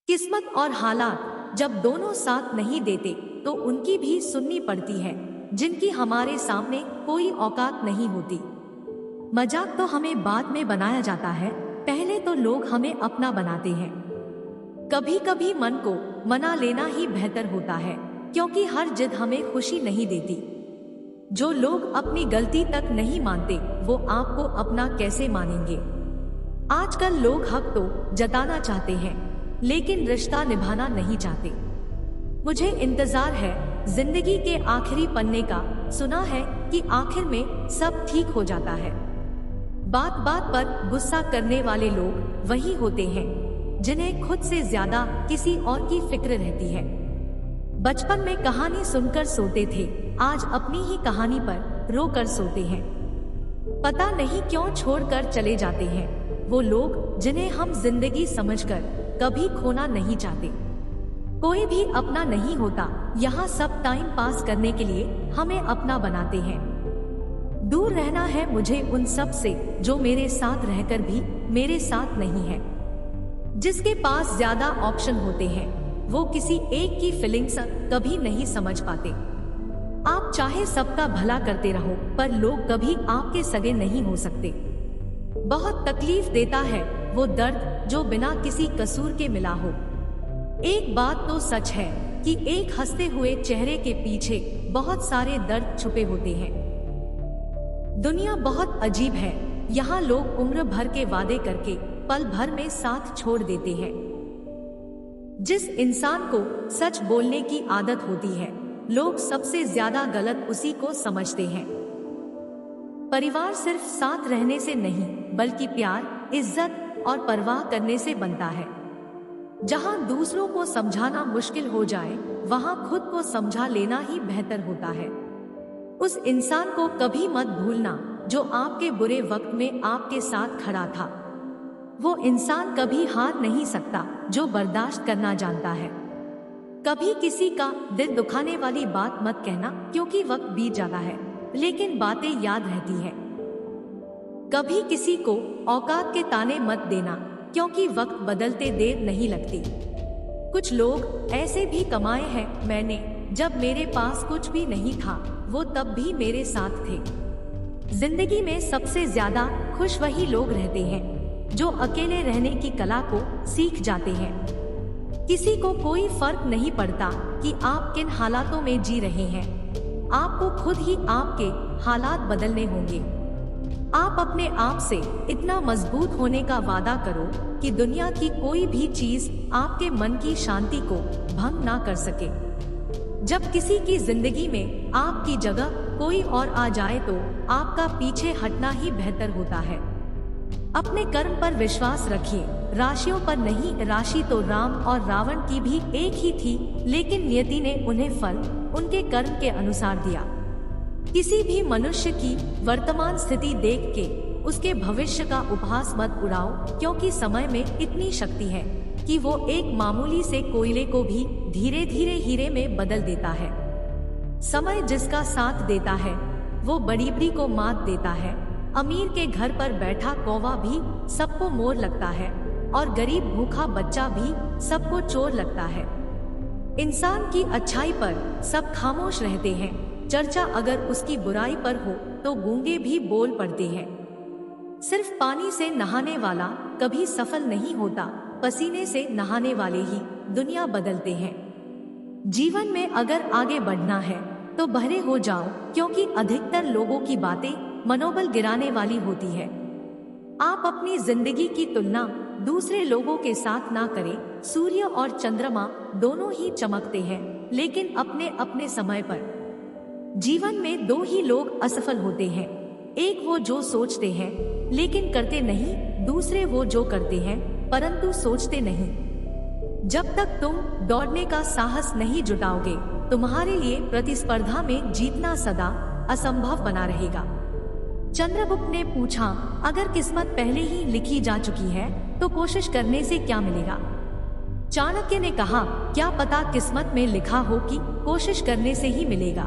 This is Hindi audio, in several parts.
किस्मत और हालात जब दोनों साथ नहीं देते तो उनकी भी सुननी पड़ती है, जिनकी हमारे सामने कोई औकात नहीं होती। मजाक तो हमें बाद में बनाया जाता है, पहले तो लोग हमें अपना बनाते हैं। कभी कभी मन को मना लेना ही बेहतर होता है, क्योंकि हर जिद हमें खुशी नहीं देती। जो लोग अपनी गलती तक नहीं मानते वो आपको अपना कैसे मानेंगे। आजकल लोग हक तो जताना चाहते हैं, लेकिन रिश्ता निभाना नहीं चाहते। मुझे इंतजार है जिंदगी के आखिरी पन्ने का। सुना है कि आखिर में सब ठीक हो जाता है। बात बात पर गुस्सा करने वाले लोग वही होते हैं जिन्हें खुद से ज्यादा किसी और की फिक्र रहती है। बचपन में कहानी सुनकर सोते थे, आज अपनी ही कहानी पर रो कर सोते हैं। पता नहीं क्यों छोड़कर चले जाते हैं वो लोग जिन्हें हम जिंदगी समझकर कभी खोना नहीं चाहते। कोई भी अपना नहीं होता, यहाँ सब टाइम पास करने के लिए हमें अपना बनाते हैं। दूर रहना है मुझे उन सब से जो मेरे साथ रहकर भी मेरे साथ नहीं है। जिसके पास ज्यादा ऑप्शन होते हैं वो किसी एक की फीलिंग्स कभी नहीं समझ पाते। आप चाहे सबका भला करते रहो, पर लोग कभी आपके सगे नहीं हो सकते। बहुत तकलीफ देता है वो दर्द जो बिना किसी कसूर के मिला हो। एक बात तो सच है कि एक हंसते हुए चेहरे के पीछे बहुत सारे दर्द छुपे होते हैं। दुनिया बहुत अजीब है, यहाँ लोग उम्र भर के वादे करके पल भर में साथ छोड़ देते हैं। जिस इंसान को सच बोलने की आदत होती है, लोग सबसे ज्यादा गलत उसी को समझते हैं। परिवार सिर्फ साथ रहने से नहीं, बल्कि प्यार, इज्जत और परवाह करने से बनता है। जहां दूसरों को समझाना मुश्किल हो जाए, वहां खुद को समझा लेना ही बेहतर होता है। उस इंसान को कभी मत भूलना जो आपके बुरे वक्त में आपके साथ खड़ा था। वो इंसान कभी हार नहीं सकता जो बर्दाश्त करना जानता है। कभी किसी का दिल दुखाने वाली बात मत कहना, क्योंकि वक्त बीत जाता है लेकिन बातें याद रहती है। कभी किसी को औकात के ताने मत देना, क्योंकि वक्त बदलते देर नहीं लगती। कुछ लोग ऐसे भी कमाए हैं मैंने, जब मेरे पास कुछ भी नहीं था वो तब भी मेरे साथ थे। जिंदगी में सबसे ज्यादा खुश वही लोग रहते हैं जो अकेले रहने की कला को सीख जाते हैं। किसी को कोई फर्क नहीं पड़ता कि आप किन हालातों में जी रहे हैं, आपको खुद ही आपके हालात बदलने होंगे। आप अपने आप से इतना मजबूत होने का वादा करो कि दुनिया की कोई भी चीज आपके मन की शांति को भंग ना कर सके। जब किसी की जिंदगी में आपकी जगह कोई और आ जाए तो आपका पीछे हटना ही बेहतर होता है। अपने कर्म पर विश्वास रखिए, राशियों पर नहीं। राशि तो राम और रावण की भी एक ही थी, लेकिन नियति ने उन्हें फल उनके कर्म के अनुसार दिया। किसी भी मनुष्य की वर्तमान स्थिति देख के उसके भविष्य का उपहास मत उड़ाओ, क्योंकि समय में इतनी शक्ति है कि वो एक मामूली से कोयले को भी धीरे धीरे हीरे में बदल देता है। समय जिसका साथ देता है वो बड़ीबड़ी को मात देता है। अमीर के घर पर बैठा कौवा भी सबको मोर लगता है, और गरीब भूखा बच्चा भी सबको चोर लगता है। इंसान की अच्छाई पर सब खामोश रहते हैं, चर्चा अगर उसकी बुराई पर हो तो गूंगे भी बोल पड़ते हैं। सिर्फ पानी से नहाने वाला कभी सफल नहीं होता, पसीने से नहाने वाले ही दुनिया बदलते हैं। जीवन में अगर आगे बढ़ना है तो बहरे हो जाओ, क्योंकि अधिकतर लोगों की बातें मनोबल गिराने वाली होती है। आप अपनी जिंदगी की तुलना दूसरे लोगों के साथ ना करें। सूर्य और चंद्रमा दोनों ही चमकते हैं, लेकिन अपने अपने समय पर। जीवन में दो ही लोग असफल होते हैं, एक वो जो सोचते हैं लेकिन करते नहीं, दूसरे वो जो करते हैं परंतु सोचते नहीं। जब तक तुम दौड़ने का साहस नहीं जुटाओगे, तुम्हारे लिए प्रतिस्पर्धा में जीतना सदा असंभव बना रहेगा। चंद्रगुप्त ने पूछा, अगर किस्मत पहले ही लिखी जा चुकी है तो कोशिश करने से क्या मिलेगा? चाणक्य ने कहा, क्या पता किस्मत में लिखा हो कि कोशिश करने से ही मिलेगा।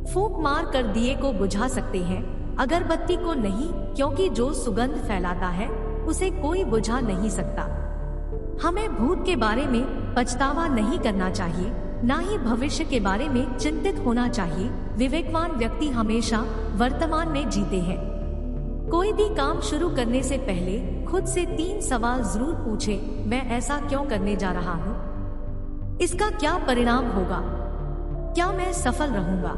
फूंक मार कर दिए को बुझा सकते हैं, अगरबत्ती को नहीं, क्योंकि जो सुगंध फैलाता है उसे कोई बुझा नहीं सकता। हमें भूत के बारे में पछतावा नहीं करना चाहिए, ना ही भविष्य के बारे में चिंतित होना चाहिए। विवेकवान व्यक्ति हमेशा वर्तमान में जीते हैं। कोई भी काम शुरू करने से पहले खुद से 3 सवाल जरूर पूछे। मैं ऐसा क्यों करने जा रहा हूँ? इसका क्या परिणाम होगा? क्या मैं सफल रहूंगा?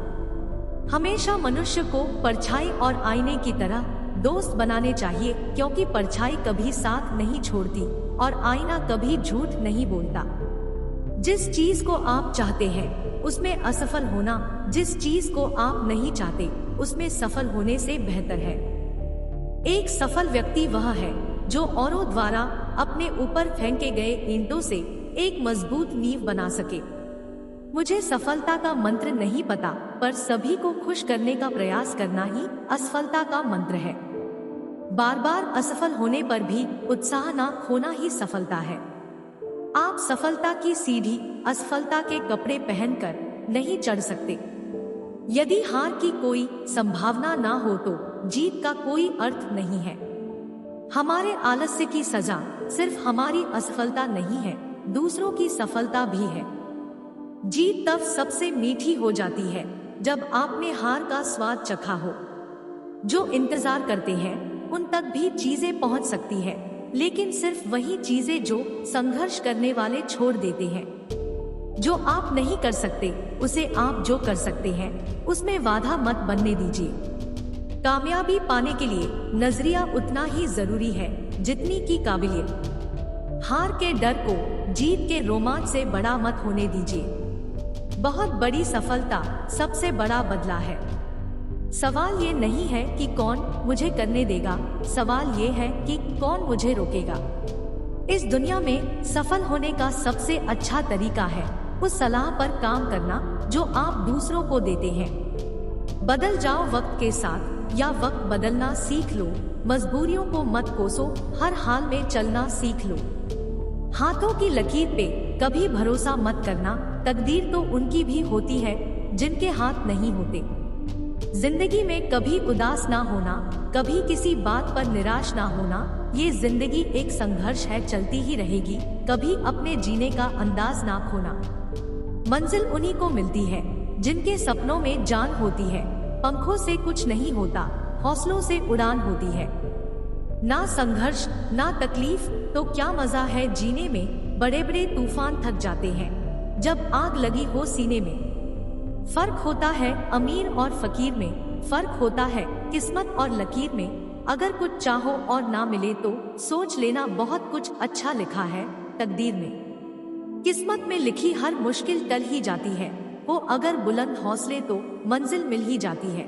हमेशा मनुष्य को परछाई और आईने की तरह दोस्त बनाने चाहिए, क्योंकि परछाई कभी साथ नहीं छोड़ती और आईना कभी झूठ नहीं बोलता। जिस चीज को आप चाहते हैं उसमें असफल होना, जिस चीज को आप नहीं चाहते उसमें सफल होने से बेहतर है। एक सफल व्यक्ति वह है जो औरों द्वारा अपने ऊपर फेंके गए ईंटों से एक मजबूत नींव बना सके। मुझे सफलता का मंत्र नहीं पता, पर सभी को खुश करने का प्रयास करना ही असफलता का मंत्र है। बार बार असफल होने पर भी उत्साह न खोना ही सफलता है। आप सफलता की सीढ़ी असफलता के कपड़े पहनकर नहीं चढ़ सकते। यदि हार की कोई संभावना ना हो तो जीत का कोई अर्थ नहीं है। हमारे आलस्य की सजा सिर्फ हमारी असफलता नहीं है, दूसरों की सफलता भी है। जीत तब सबसे मीठी हो जाती है जब आपने हार का स्वाद चखा हो। जो इंतजार करते हैं उन तक भी चीजें पहुंच सकती है, लेकिन सिर्फ वही चीजें जो संघर्ष करने वाले छोड़ देते हैं। जो आप नहीं कर सकते उसे आप जो कर सकते हैं उसमें बाधा मत बनने दीजिए। कामयाबी पाने के लिए नजरिया उतना ही जरूरी है जितनी की काबिलियत। हार के डर को जीत के रोमांच से बड़ा मत होने दीजिए। बहुत बड़ी सफलता सबसे बड़ा बदला है। सवाल ये नहीं है कि कौन मुझे करने देगा, सवाल ये है कि कौन मुझे रोकेगा। इस दुनिया में सफल होने का सबसे अच्छा तरीका है उस सलाह पर काम करना जो आप दूसरों को देते हैं। बदल जाओ वक्त के साथ या वक्त बदलना सीख लो। मजबूरियों को मत कोसो, हर हाल में चलना सीख लो। हाथों की लकीर पे कभी भरोसा मत करना, तकदीर तो उनकी भी होती है जिनके हाथ नहीं होते। जिंदगी में कभी उदास ना होना, कभी किसी बात पर निराश ना होना। ये जिंदगी एक संघर्ष है, चलती ही रहेगी। कभी अपने जीने का अंदाज ना खोना। मंजिल उन्हीं को मिलती है जिनके सपनों में जान होती है। पंखों से कुछ नहीं होता, हौसलों से उड़ान होती है। ना संघर्ष ना तकलीफ तो क्या मजा है जीने में। बड़े बड़े तूफान थक जाते हैं जब आग लगी हो सीने में। फर्क होता है अमीर और फकीर में, फर्क होता है किस्मत और लकीर में। अगर कुछ चाहो और ना मिले तो सोच लेना बहुत कुछ अच्छा लिखा है तकदीर में। किस्मत में लिखी हर मुश्किल टल ही जाती है, वो अगर बुलंद हौसले तो मंजिल मिल ही जाती है।